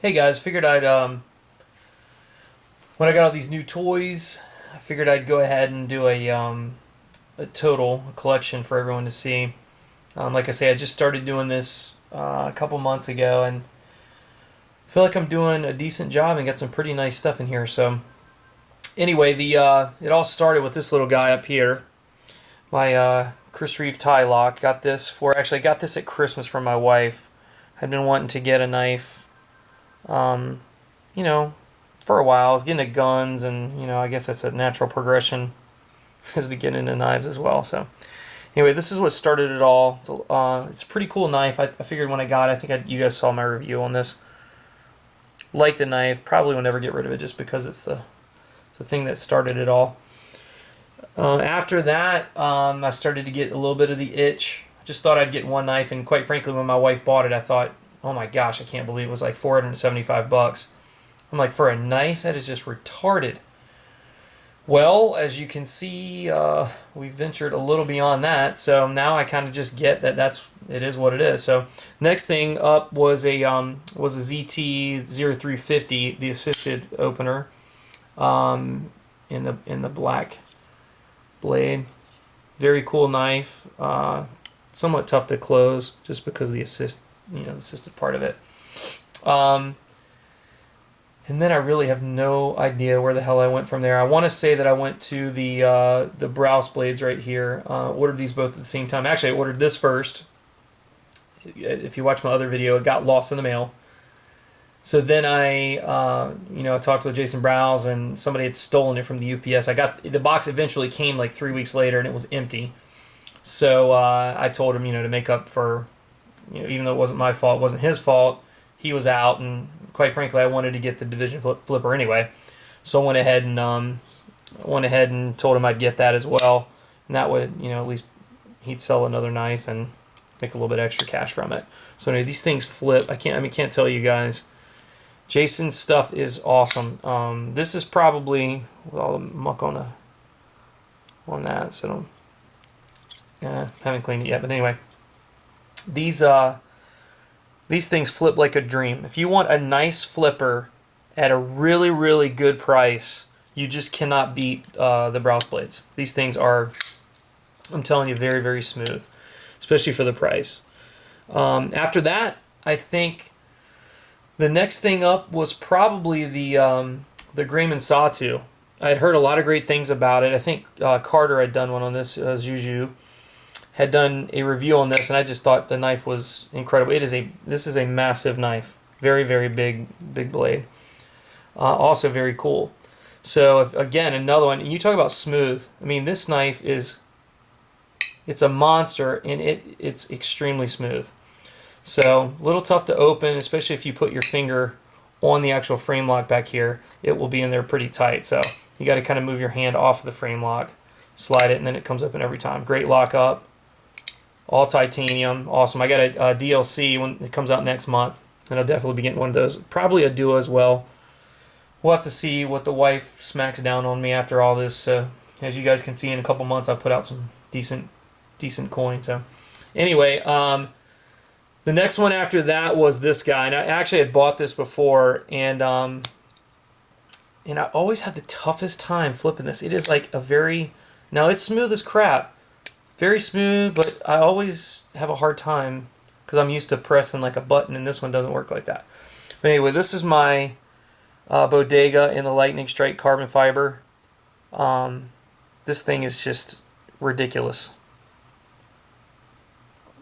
Hey guys, figured I'd when I got all these new toys, I figured I'd go ahead and do a total collection for everyone to see. Like I say, I just started doing this a couple months ago, and I feel like I'm doing a decent job and got some pretty nice stuff in here. So anyway, the it all started with this little guy up here, my Chris Reeve tie lock. I got this at Christmas from my wife. I'd been wanting to get a knife. Um, you know, for a while. I was getting into guns, and I guess that's a natural progression is to get into knives as well. So anyway, this is what started it all. It's a pretty cool knife. I figured when I got it, you guys saw my review on this. Like the knife, probably will never get rid of it just because it's the thing that started it all. After that, I started to get a little bit of the itch. I just thought I'd get one knife, and quite frankly, when my wife bought it, I thought, oh my gosh, I can't believe it was like $475. I'm like, for a knife, that is just retarded. Well, as you can see, we ventured a little beyond that, so now I kind of just get that it is what it is. So next thing up was a ZT-0350, the assisted opener, in the black blade. Very cool knife. Somewhat tough to close just because of the assisted part of it. And then I really have no idea where the hell I went from there. I want to say that I went to the Browse blades right here. Ordered these both at the same time. Actually, I ordered this first. If you watch my other video, it got lost in the mail. So then I talked with Jason Browse, and somebody had stolen it from the UPS. The box eventually came like 3 weeks later, and it was empty. So I told him, to make up for, even though it wasn't my fault, it wasn't his fault. He was out, and quite frankly, I wanted to get the Division Flipper anyway. So I went ahead and told him I'd get that as well, and that would, at least he'd sell another knife and make a little bit extra cash from it. So anyway, these things flip. I can't tell you guys. Jason's stuff is awesome. This is probably with all the muck on that, so haven't cleaned it yet. But anyway, these things flip like a dream. If you want a nice flipper at a really, really good price, you just cannot beat the Browse blades. These things are, I'm telling you, very, very smooth, especially for the price. After that, I think the next thing up was probably the Man Sawu. I had heard a lot of great things about it. I think Carter had done one on this, Juju had done a review on this, and I just thought the knife was incredible. This is a massive knife, very, very big blade. Also very cool. So again, another one. You talk about smooth. I mean, this knife it's a monster, and it's extremely smooth. So a little tough to open, especially if you put your finger on the actual frame lock back here. It will be in there pretty tight. So you got to kind of move your hand off of the frame lock, slide it, and then it comes open every time. Great lock up. All titanium, awesome. I got a DLC when it comes out next month, and I'll definitely be getting one of those. Probably a duo as well. We'll have to see what the wife smacks down on me after all this. As you guys can see, in a couple months, I'll put out some decent coin. So anyway, the next one after that was this guy, and I actually had bought this before, and I always had the toughest time flipping this. It is like now it's smooth as crap. Very smooth, but I always have a hard time because I'm used to pressing like a button, and this one doesn't work like that. But anyway, this is my Bodega in the Lightning Strike carbon fiber. This thing is just ridiculous.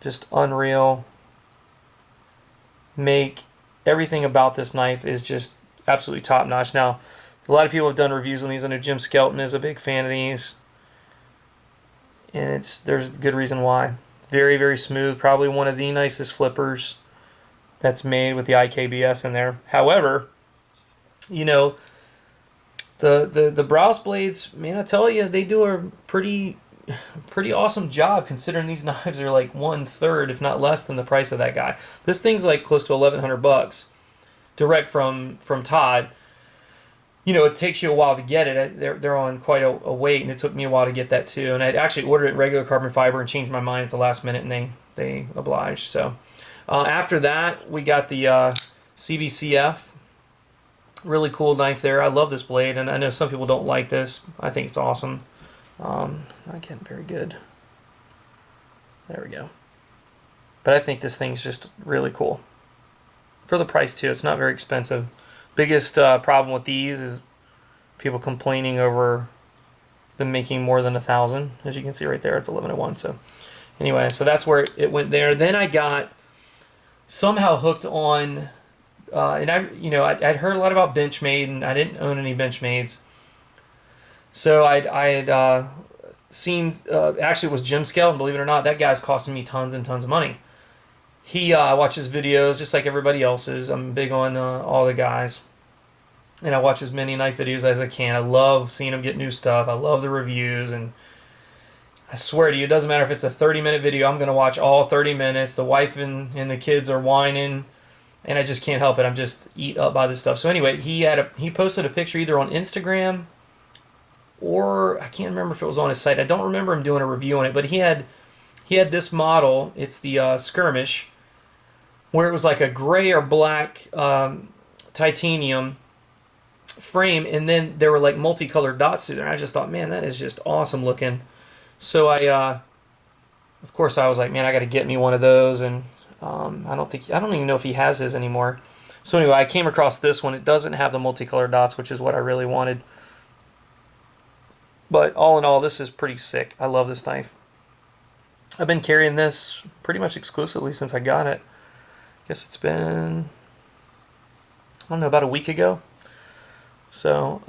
Just unreal. Everything about this knife is just absolutely top notch. Now, a lot of people have done reviews on these. I know Jim Skelton is a big fan of these. And there's good reason why. Very, very smooth. Probably one of the nicest flippers that's made with the IKBS in there. However, the Browse blades, man, I tell you, they do a pretty awesome job considering these knives are like 1/3, if not less, than the price of that guy. This thing's like close to $1,100 direct from Todd. It takes you a while to get it. They're on quite a wait, and it took me a while to get that too. And I'd actually ordered it in regular carbon fiber and changed my mind at the last minute, and they obliged. So after that, we got the CBCF. Really cool knife there. I love this blade, and I know some people don't like this. I think it's awesome. Not getting very good. There we go. But I think this thing's just really cool. For the price, too. It's not very expensive. Biggest problem with these is people complaining over them making more than 1,000. As you can see right there, it's 1101. So anyway, so that's where it went there. Then I got somehow hooked on, and I'd heard a lot about Benchmade, and I didn't own any Benchmades. So I had seen, actually it was Jim Skelton, believe it or not. That guy's costing me tons and tons of money. He watches videos just like everybody else's. I'm big on all the guys. And I watch as many knife videos as I can. I love seeing him get new stuff. I love the reviews. And I swear to you, it doesn't matter if it's a 30-minute video. I'm going to watch all 30 minutes. The wife and the kids are whining. And I just can't help it. I'm just eat up by this stuff. So anyway, he posted a picture either on Instagram or I can't remember if it was on his site. I don't remember him doing a review on it. But he had this model. It's the Skirmish, where it was like a gray or black titanium frame, and then there were like multicolored dots through there. And I just thought, man, that is just awesome looking. So of course, I was like, man, I got to get me one of those. And I don't even know if he has his anymore. So anyway, I came across this one. It doesn't have the multicolored dots, which is what I really wanted. But all in all, this is pretty sick. I love this knife. I've been carrying this pretty much exclusively since I got it. Guess it's been, I don't know, about a week ago. So,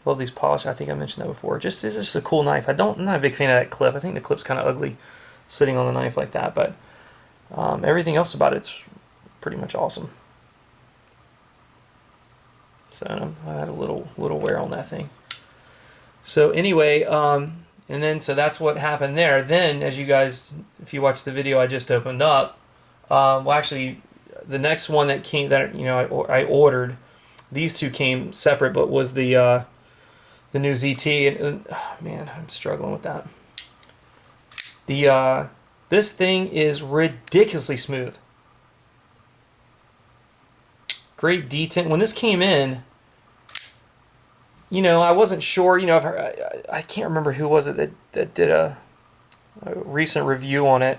love these polish. I think I mentioned that before. It's just a cool knife. I'm not a big fan of that clip. I think the clip's kind of ugly sitting on the knife like that. But everything else about it's pretty much awesome. So I had a little wear on that thing. So anyway, and then so that's what happened there. Then, as you guys, if you watch the video I just opened up, well, actually, the next one that came that I ordered, these two came separate, but was the new ZT, and oh, man, I'm struggling with that. This thing is ridiculously smooth. Great detent. When this came in, I wasn't sure. I can't remember who was it that did a recent review on it.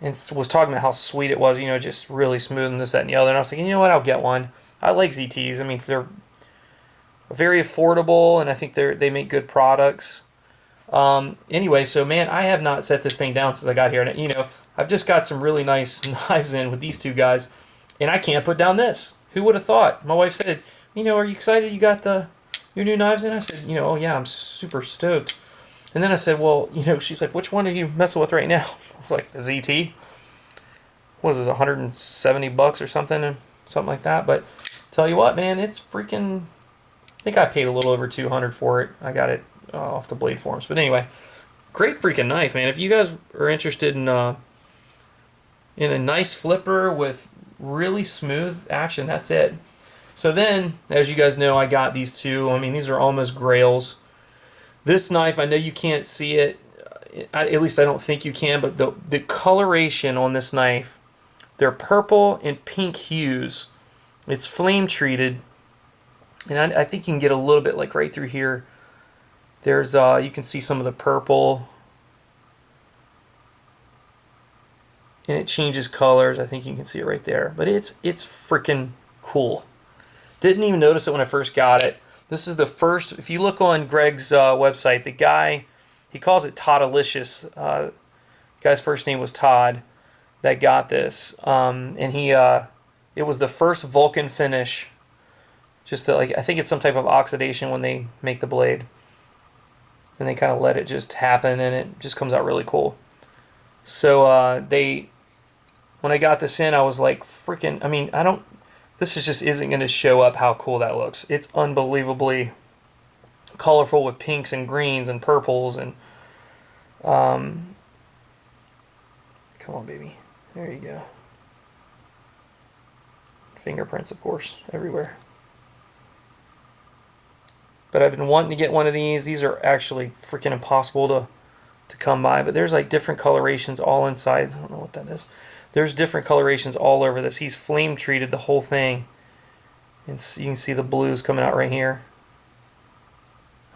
And was talking about how sweet it was, just really smooth and this, that, and the other. And I was thinking, you know what, I'll get one. I like ZTs. I mean, they're very affordable, and I think they make good products. Anyway, so man, I have not set this thing down since I got here. And I've just got some really nice knives in with these two guys, and I can't put down this. Who would have thought? My wife said, are you excited you got your new knives in? I said, oh yeah, I'm super stoked. And then I said, well, she's like, which one are you messing with right now? I was like, the ZT. What is this, $170 or something like that? But tell you what, man, it's freaking. I think I paid a little over $200 for it. I got it off the Blade Forums. But anyway, great freaking knife, man. If you guys are interested in a nice flipper with really smooth action, that's it. So then, as you guys know, I got these two. I mean, these are almost grails. This knife, I know you can't see it. At least I don't think you can, but the coloration on this knife, they're purple and pink hues. It's flame treated, and I think you can get a little bit like right through here. There's you can see some of the purple, and it changes colors. I think you can see it right there, but it's freaking cool. Didn't even notice it when I first got it. This is the first, if you look on Greg's website, the guy, he calls it Toddalicious. Guy's first name was Todd that got this. And it was the first Vulcan finish. Just that, I think it's some type of oxidation when they make the blade. And they kind of let it just happen, and it just comes out really cool. So when I got this in, I was like, freaking, I mean, this just isn't going to show up how cool that looks. It's unbelievably colorful with pinks and greens and purples and come on, baby. There you go. Fingerprints, of course, everywhere. But I've been wanting to get one of these. These are actually freaking impossible to come by. But there's like different colorations all inside. I don't know what that is. There's different colorations all over this. He's flame treated the whole thing. And you can see the blues coming out right here.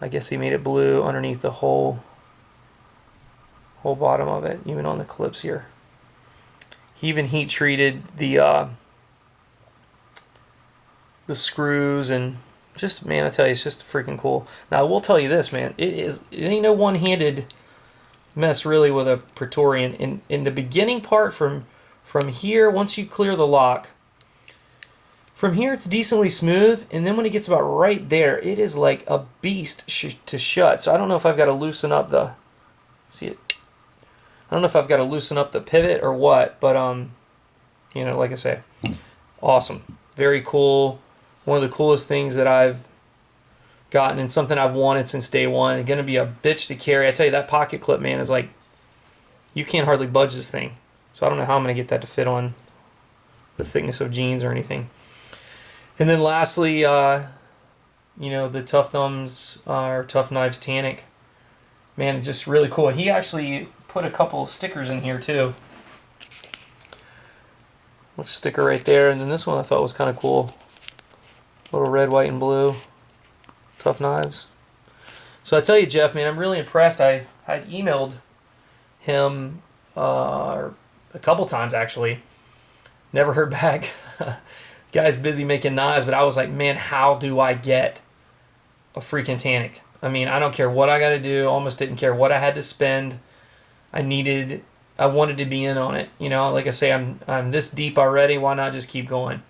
I guess he made it blue underneath the whole bottom of it, even on the clips here. He even heat treated the screws, and just, man, I tell you, it's just freaking cool. Now, I will tell you this, man, it ain't no one-handed mess really with a Praetorian. In the beginning part, from here, once you clear the lock, from here it's decently smooth, and then when it gets about right there, it is like a beast to shut. So I don't know if I've got to loosen up the, see it? I don't know if I've got to loosen up the pivot or what, but you know, like I say, awesome, very cool. One of the coolest things that I've gotten, and something I've wanted since day one. It's gonna be a bitch to carry. I tell you, that pocket clip, man, is like, you can't hardly budge this thing. So I don't know how I'm gonna get that to fit on the thickness of jeans or anything. And then lastly, you know, the Tough Thumbs or Tough Knives Tanic. Man, just really cool. He actually put a couple of stickers in here too. Little sticker right there, and then this one I thought was kind of cool. Little red, white, and blue. Tough Knives. So I tell you, Jeff, man, I'm really impressed. I emailed him a couple times actually. Never heard back. Guy's busy making knives, but I was like, man, how do I get a freaking Tanic? I mean, I don't care what I got to do. Almost didn't care what I had to spend. I wanted to be in on it. You know, like I say, I'm this deep already. Why not just keep going?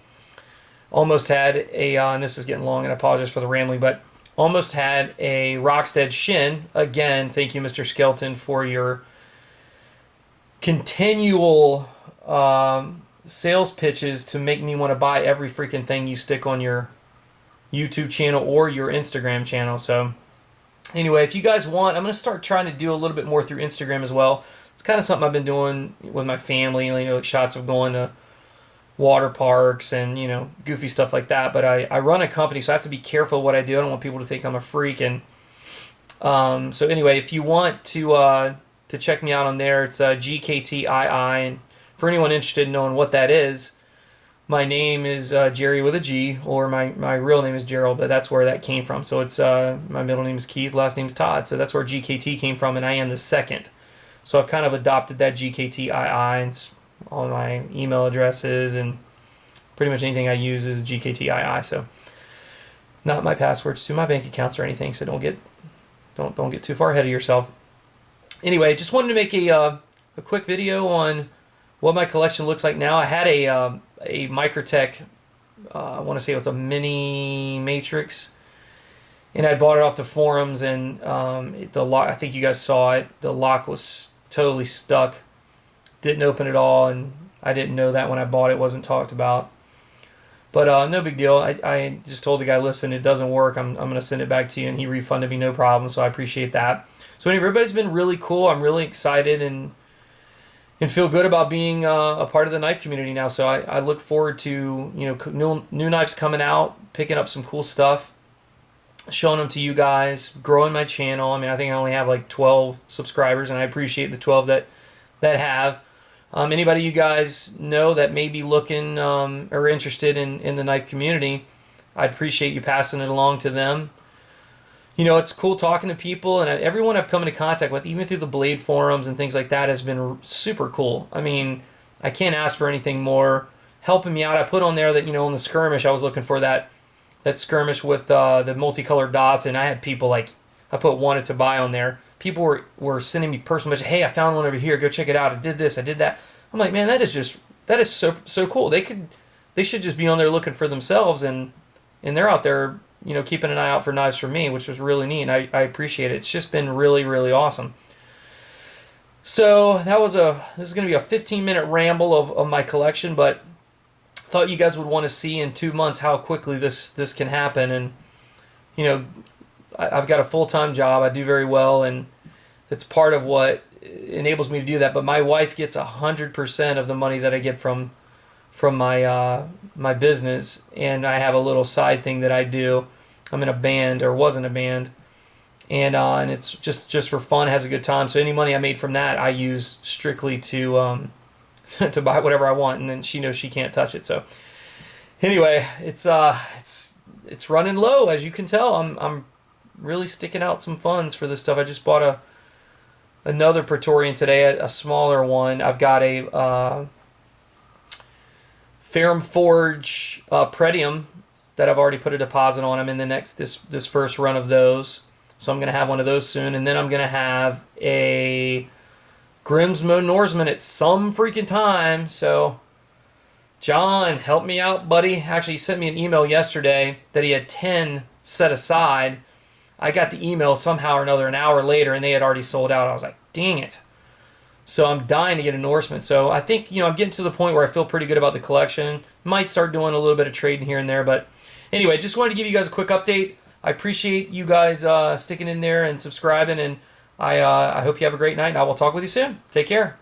Almost had a, and this is getting long, and I apologize for the rambling, but almost had a Rockstead Shin. Again, thank you, Mr. Skelton, for your continual sales pitches to make me want to buy every freaking thing you stick on your YouTube channel or your Instagram channel. So anyway, if you guys want, I'm going to start trying to do a little bit more through Instagram as well. It's kind of something I've been doing with my family, you know, like shots of going to water parks and, you know, goofy stuff like that. But I run a company, so I have to be careful what I do. I don't want people to think I'm a freak. And so anyway, if you want to check me out on there, it's GKTII. And for anyone interested in knowing what that is, my name is Jerry with a G, or my real name is Gerald, but that's where that came from. So it's my middle name is Keith, last name is Todd. So that's where GKT came from, and I am the second. So I've kind of adopted that GKTII, and it's all my email addresses, and pretty much anything I use is GKTII. So not my passwords to my bank accounts or anything. So don't get too far ahead of yourself. Anyway, just wanted to make a quick video on what my collection looks like now. I had a Microtech, I want to say it was a mini Matrix, and I bought it off the forums, and the lock, I think you guys saw it, the lock was totally stuck, didn't open at all, and I didn't know that when I bought it. It wasn't talked about, but no big deal. I just told the guy, listen, it doesn't work, I'm going to send it back to you, and he refunded me, no problem, so I appreciate that. So anyway, everybody's been really cool. I'm really excited and feel good about being a part of the knife community now. So I look forward to, you know, new knives coming out, picking up some cool stuff, showing them to you guys, growing my channel. I mean, I think I only have like 12 subscribers, and I appreciate the 12 that have. Anybody you guys know that may be looking or interested in the knife community, I'd appreciate you passing it along to them. You know, it's cool talking to people, and everyone I've come into contact with, even through the Blade forums and things like that, has been super cool. I mean, I can't ask for anything more. Helping me out. I put on there that, you know, in the skirmish, I was looking for that skirmish with the multicolored dots, and I had people like, I put wanted to buy on there. People were sending me personal messages, hey, I found one over here, go check it out. I did this, I did that. I'm like, man, that is so cool. They should just be on there looking for themselves, and they're out there, you know, keeping an eye out for knives for me, which was really neat, and I appreciate it. It's just been really, really awesome. So this is going to be a 15-minute ramble of my collection, but I thought you guys would want to see in 2 months how quickly this can happen. And, you know, I've got a full-time job. I do very well, and it's part of what enables me to do that. But my wife gets 100% of the money that I get from my business, and I have a little side thing that I do. I'm in a band, or was in a band, and it's just for fun, has a good time. So any money I made from that, I use strictly to to buy whatever I want, and then she knows she can't touch it. So anyway, it's running low, as you can tell. I'm really sticking out some funds for this stuff. I just bought another Praetorian today, a smaller one. I've got a Ferrum Forge Pretium that I've already put a deposit on. I'm in this first run of those, so I'm gonna have one of those soon, and then I'm gonna have a Grimsmo Norseman at some freaking time. So John, help me out, buddy. Actually, he sent me an email yesterday that he had 10 set aside. I got the email somehow or another an hour later, and they had already sold out. I was like, dang it. So I'm dying to get a Norseman. So I think, I'm getting to the point where I feel pretty good about the collection. Might start doing a little bit of trading here and there. But anyway, just wanted to give you guys a quick update. I appreciate you guys sticking in there and subscribing. And I hope you have a great night, and I will talk with you soon. Take care.